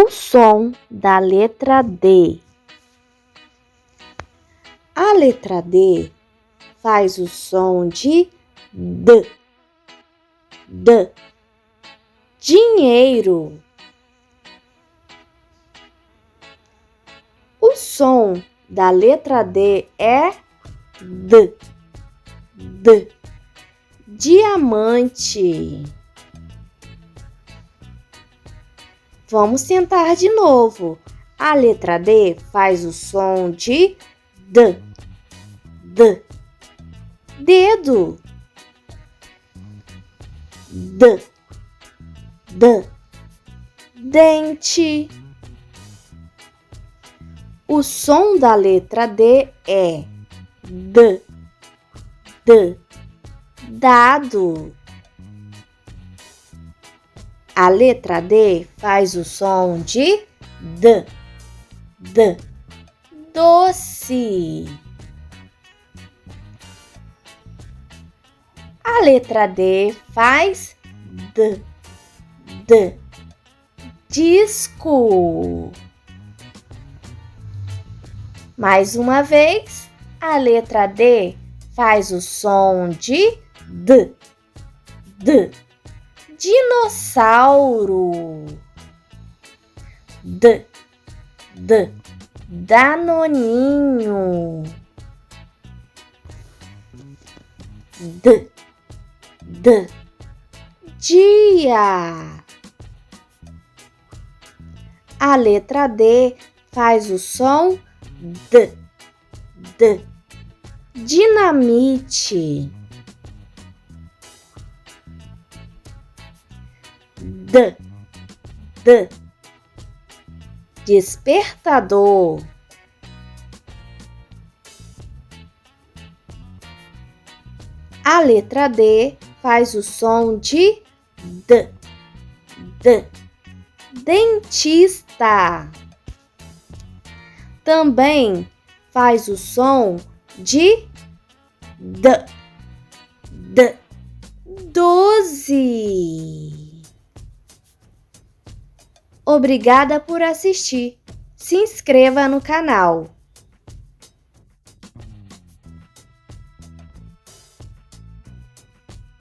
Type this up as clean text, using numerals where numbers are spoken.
O som da letra D. A letra D faz o som de D. D. Dinheiro. O som da letra D é D. D. Diamante. Vamos tentar de novo. A letra D faz o som de D. D. Dedo. D. D. Dente. O som da letra D é D. D. Dado. A letra D faz o som de D. D. Doce. A letra D faz D. D. Disco. Mais uma vez, a letra D faz o som de D. D. Dinossauro. D. D. Danoninho. D. D. Dia. A letra D faz o som D. D. Dinamite. D. D. Despertador. A letra D faz o som de D. D. Dentista. Também faz o som de D. D. 12. Obrigada por assistir. Se inscreva no canal.